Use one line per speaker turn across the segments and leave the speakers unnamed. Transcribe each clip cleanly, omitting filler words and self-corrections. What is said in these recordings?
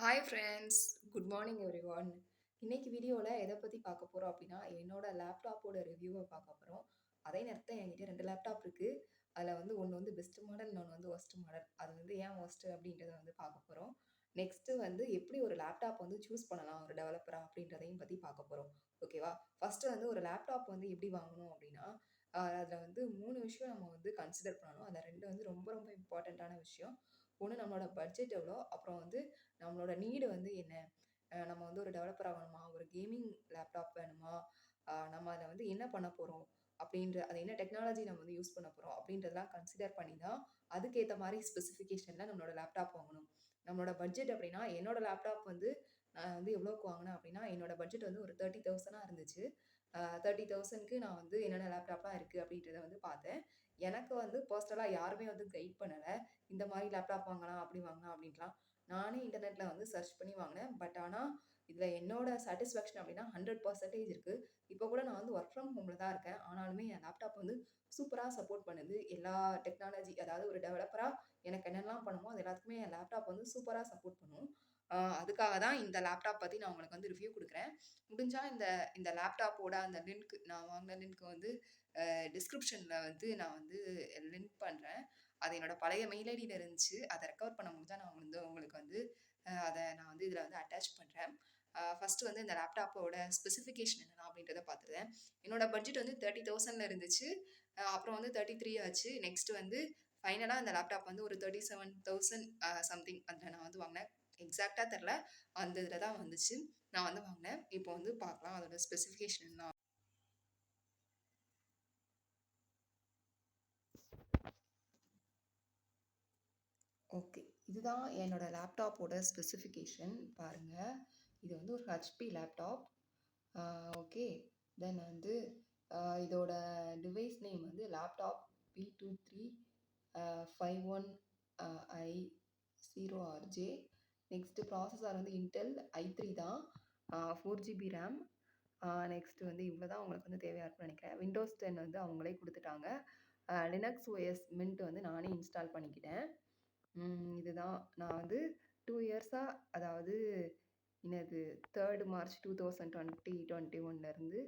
Hi friends, good morning everyone. இன்னைக்கு வீடியோவில் எதை பற்றி பார்க்க போகிறோம் அப்படின்னா, என்னோட லேப்டாப்போட ரிவ்யூவை பார்க்க போகிறோம். அதே நேரத்தில் என்கிட்ட 2 லேப்டாப் இருக்குது. அதில் வந்து ஒன்று வந்து பெஸ்ட் மாடல், இன்னொன்று வந்து ஒர்ஸ்ட் மாடல். அது வந்து ஏன் ஒர்ஸ்ட் அப்படின்றத வந்து பார்க்க போகிறோம். நெக்ஸ்ட்டு வந்து எப்படி ஒரு லேப்டாப் வந்து சூஸ் பண்ணலாம் ஒரு டெவலப்பரா அப்படின்றதையும் பற்றி பார்க்க போகிறோம். ஓகேவா? ஃபஸ்ட்டு வந்து ஒரு லேப்டாப் வந்து எப்படி வாங்கணும் அப்படின்னா, அதில் வந்து 3 விஷயம் நம்ம வந்து கன்சிடர் பண்ணணும். அதில் 2 வந்து ரொம்ப ரொம்ப இம்பார்ட்டண்ட்டான விஷயம். ஒன்று நம்மளோட பட்ஜெட் எவ்வளோ, அப்புறம் வந்து நம்மளோட நீடு வந்து என்ன. நம்ம வந்து ஒரு டெவலப்பர் ஆகணுமா, ஒரு கேமிங் லேப்டாப் வேணுமா, நம்ம அதை வந்து என்ன பண்ண போகிறோம் அப்படின்ற, அது என்ன டெக்னாலஜி நம்ம வந்து யூஸ் பண்ண போகிறோம் அப்படின்றதெல்லாம் கன்சிடர் பண்ணி தான் அதுக்கேற்ற மாதிரி ஸ்பெசிஃபிகேஷனில் நம்மளோட லேப்டாப் வாங்கணும். நம்மளோட பட்ஜெட் அப்படின்னா, என்னோட லேப்டாப் வந்து நான் வந்து எவ்வளோக்கு வாங்கினேன் அப்படின்னா, என்னோட பட்ஜெட் வந்து ஒரு 30,000 இருந்துச்சு. 30,000க்கு நான் வந்து என்னென்ன லேப்டாப்லாம் இருக்குது அப்படின்றத வந்து பார்த்தேன். எனக்கு வந்து பர்சனலாக யாருமே வந்து கைட் பண்ணலை, இந்த மாதிரி லேப்டாப் வாங்கலாம் அப்படி வாங்கலாம் அப்படின்ட்டுலாம். நானே இன்டர்நெட்டில் வந்து சர்ச் பண்ணி வாங்கினேன். பட் ஆனால் இதில் என்னோட சாட்டிஸ்ஃபேக்ஷன் அப்படின்னா 100% இருக்குது. இப்போ கூட நான் வந்து ஒர்க் ஃப்ரம் ஹோமில் தான் இருக்கேன். ஆனாலுமே என் லேப்டாப் வந்து சூப்பராக சப்போர்ட் பண்ணுது. எல்லா டெக்னாலஜி, அதாவது ஒரு டெவலப்பராக எனக்கு என்னெல்லாம் பண்ணுமோ அது எல்லாத்துக்குமே என் லேப்டாப் வந்து சூப்பராக சப்போர்ட் பண்ணும். அதுக்காக தான் இந்த லேப்டாப் பற்றி நான் உங்களுக்கு வந்து ரிவ்யூ கொடுக்குறேன். முடிஞ்சால் இந்த இந்த லேப்டாப்போட அந்த லிங்க், நான் வாங்கின லிங்க் வந்து டிஸ்கிரிப்ஷனில் வந்து நான் வந்து லிங்க் பண்ணுறேன். அது என்னோட பழைய மெயில் ஐடியில் இருந்துச்சு. அதை ரெக்கவர் பண்ண முடிஞ்சால் நான் வந்து உங்களுக்கு வந்து அதை நான் வந்து இதில் வந்து அட்டாச் பண்ணுறேன். ஃபஸ்ட்டு வந்து இந்த லேப்டாப்போட ஸ்பெசிஃபிகேஷன் என்னென்ன அப்படின்றத பார்த்துருந்தேன். என்னோட பட்ஜெட் வந்து 30,000 இருந்துச்சு. அப்புறம் வந்து 33 ஆச்சு. நெக்ஸ்ட் வந்து ஃபைனலாக இந்த லேப்டாப் வந்து ஒரு 37,000 சம்திங் அதில் நான் வந்து வாங்கினேன். எக்ஸாக்டாக தெரில, அந்த இதில் தான் வந்துச்சு. நான் வந்து வாங்கினேன். இப்போ வந்து பார்க்கலாம் அதோட ஸ்பெசிஃபிகேஷன் என்ன. ஓகே, இதுதான் என்னோட லேப்டாப்போட ஸ்பெசிஃபிகேஷன். பாருங்கள், இது வந்து ஒரு ஹெச்பி லேப்டாப். ஓகே, தென் வந்து இதோட டிவைஸ் நேம் வந்து லேப்டாப் P2351i0RJ. நெக்ஸ்ட்டு ப்ராசஸர் வந்து இன்டெல் i3 தான், 4GB ரேம். நெக்ஸ்ட்டு வந்து இவ்வளோ தான் உங்களுக்கு வந்து தேவையாக இருக்குன்னு நினைக்கிறேன். Windows 10 வந்து அவங்களே கொடுத்துட்டாங்க. லினக்ஸ் OS மின்ட் வந்து நானே இன்ஸ்டால் பண்ணிக்கிட்டேன். இதுதான் நான் வந்து 2 இயர்ஸாக, அதாவது என்னது 3rd March 2021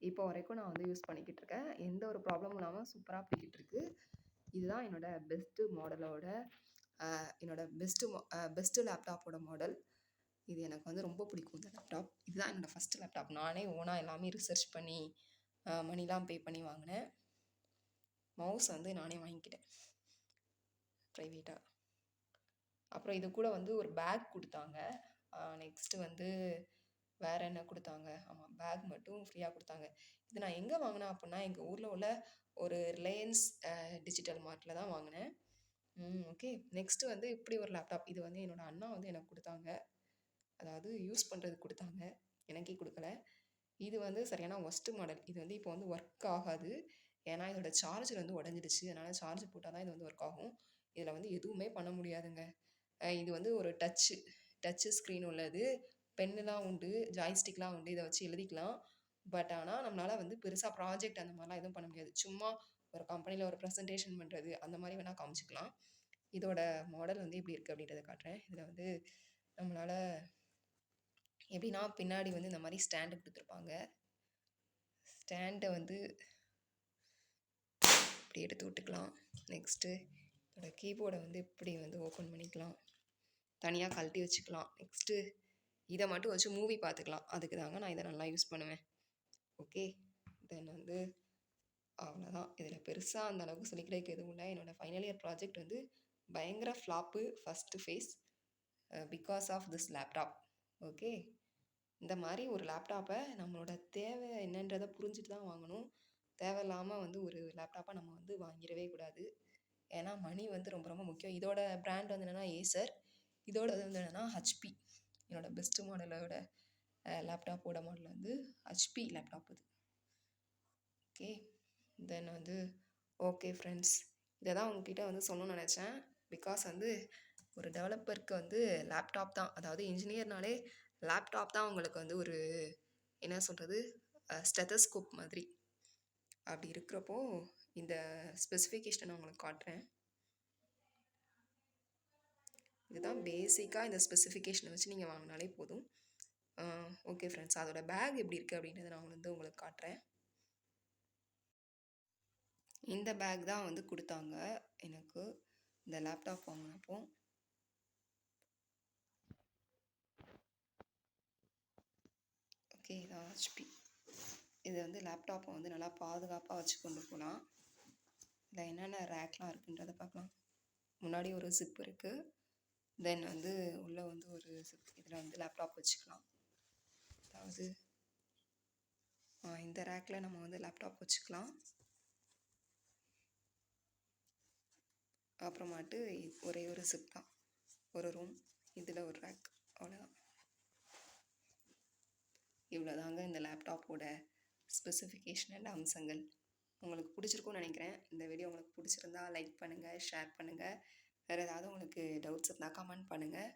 இப்போ வரைக்கும் நான் வந்து யூஸ் பண்ணிக்கிட்டு இருக்கேன். எந்த ஒரு ப்ராப்ளமும் இல்லாமல் சூப்பராக போய்கிட்டு இருக்கு. இதுதான் என்னோட பெஸ்ட்டு லேப்டாப்போட மாடல். இது எனக்கு வந்து ரொம்ப பிடிக்கும் இந்த லேப்டாப். இதுதான் என்னோட ஃபஸ்ட்டு லேப்டாப். நானே ஓனாக எல்லாமே ரிசர்ச் பண்ணி மணிலாம் பே பண்ணி வாங்கினேன். மவுஸ் வந்து நானே வாங்கிக்கிட்டேன் ப்ரைவேட்டாக. அப்புறம் இது கூட வந்து ஒரு பேக் கொடுத்தாங்க. நெக்ஸ்ட்டு வந்து வேறு என்ன கொடுத்தாங்க, ஆமாம், பேக் மட்டும் ஃப்ரீயாக கொடுத்தாங்க. இது நான் எங்கே வாங்கினேன் அப்படின்னா, எங்கள் ஊரில் உள்ள ஒரு ரிலையன்ஸ் டிஜிட்டல் மார்ட்டில் தான் வாங்கினேன். ஓகே, நெக்ஸ்ட்டு வந்து இப்படி ஒரு லேப்டாப். இது வந்து என்னோடய அண்ணா வந்து எனக்கு கொடுத்தாங்க, அதாவது யூஸ் பண்ணுறதுக்கு கொடுத்தாங்க, எனக்கே கொடுக்கல. இது வந்து சரியான ஒஸ்ட்டு மாடல். இது வந்து இப்போ வந்து ஒர்க் ஆகாது. ஏன்னா இதோட சார்ஜர் வந்து உடஞ்சிடுச்சு. அதனால் சார்ஜ் போட்டால் தான் இது வந்து ஒர்க் ஆகும். இதில் வந்து எதுவுமே பண்ண முடியாதுங்க. இது வந்து ஒரு டச்சு ஸ்க்ரீன் உள்ளது. பென்னுலாம் உண்டு, ஜாய்ஸ்டிக்லாம் உண்டு. இதை வச்சு எழுதிக்கலாம். பட் ஆனால் நம்மளால் வந்து பெருசாக ப்ராஜெக்ட் அந்த மாதிரிலாம் எதுவும் பண்ண முடியாது. சும்மா ஒரு கம்பெனியில் ஒரு ப்ரெசன்டேஷன் பண்ணுறது அந்த மாதிரி வேணால் காமிச்சிக்கலாம். இதோட மாடல் வந்து எப்படி இருக்குது அப்படின்றத காட்டுறேன். இதில் வந்து நம்மளால் எப்படின்னா, பின்னாடி வந்து இந்த மாதிரி ஸ்டாண்டு கொடுத்துருப்பாங்க. ஸ்டாண்டை வந்து இப்படி எடுத்து விட்டுக்கலாம். நெக்ஸ்ட்டு இதோட கீபோர்டை வந்து இப்படி வந்து ஓப்பன் பண்ணிக்கலாம், தனியாக கழட்டி வச்சுக்கலாம். நெக்ஸ்ட்டு இதை மட்டும் வச்சு மூவி பார்த்துக்கலாம். அதுக்கு தாங்க நான் இதை நல்லா யூஸ் பண்ணுவேன். ஓகே, தென் வந்து அவ்வளோதான். இதில் பெருசாக அந்த அளவுக்கு சொல்லிக்கிறதுக்கு எதுவும் இல்லை. என்னோடய ஃபைனல் இயர் ப்ராஜெக்ட் வந்து பயங்கர flop first phase because of this laptop. Okay, இந்த மாதிரி ஒரு லேப்டாப்பை நம்மளோட தேவை என்னன்றதை புரிஞ்சுட்டு தான் வாங்கணும். தேவையில்லாமல் வந்து ஒரு லேப்டாப்பை நம்ம வந்து வாங்கிடவே கூடாது. ஏன்னா மணி வந்து ரொம்ப ரொம்ப முக்கியம். இதோட பிராண்ட் வந்து என்னென்னா ஏசர், இதோட வந்து என்னென்னா ஹெச்பி. என்னோட பெஸ்ட்டு மாடலோட லேப்டாப்போட மாடல் வந்து ஹெச்பி லேப்டாப் இது. ஓகே, தென் வந்து ஓகே ஃப்ரெண்ட்ஸ், இதை தான் உங்ககிட்ட வந்து சொல்லணும்னு நினச்சேன். பிகாஸ் வந்து ஒரு டெவலப்பருக்கு வந்து லேப்டாப் தான், அதாவது இன்ஜினியர்னாலே லேப்டாப் தான் உங்களுக்கு வந்து ஒரு என்ன சொல்கிறது, ஸ்டெத்தஸ்கோப் மாதிரி. அப்படி இருக்கிறப்போ இந்த ஸ்பெசிஃபிகேஷனை நான் உங்களுக்கு காட்டுறேன். இதுதான் பேசிக்காக இந்த ஸ்பெசிஃபிகேஷனை வச்சு நீங்கள் வாங்கினாலே போதும். ஓகே ஃப்ரெண்ட்ஸ், அதோட பேக் எப்படி இருக்குது அப்படின்றத நான் உங்களுக்கு காட்டுறேன். இந்த பேக் தான் வந்து கொடுத்தாங்க எனக்கு இந்த லேப்டாப் வாங்கினப்போ. ஓகே, இதான் ஹெச்பி. இது வந்து லேப்டாப்பை வந்து நல்லா பாதுகாப்பாக வச்சு கொண்டு போகலாம். இதில் என்னென்ன ரேக்லாம் இருக்குன்றதை பார்க்கலாம். முன்னாடி ஒரு ஜிப் இருக்குது. தென் வந்து உள்ளே வந்து ஒரு ஜிப். இதில் வந்து லேப்டாப் வச்சுக்கலாம். அதாவது இந்த ரேக்கில் நம்ம வந்து லேப்டாப் வச்சுக்கலாம். அப்புறமாட்டு ஒரே ஒரு ஜிப் தான், ஒரு ரூம், இதில் ஒரு ரேக், அவ்வளோதான். இவ்வளோதாங்க இந்த லேப்டாப்போட ஸ்பெசிஃபிகேஷன் அண்ட் அம்சங்கள். உங்களுக்கு பிடிச்சிருக்கும்னு நினைக்கிறேன். இந்த வீடியோ உங்களுக்கு பிடிச்சிருந்தா லைக் பண்ணுங்கள், ஷேர் பண்ணுங்கள். வேறு ஏதாவது உங்களுக்கு டவுட்ஸ் இருந்தால் கமெண்ட் பண்ணுங்கள்.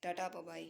டாடா, பாய்.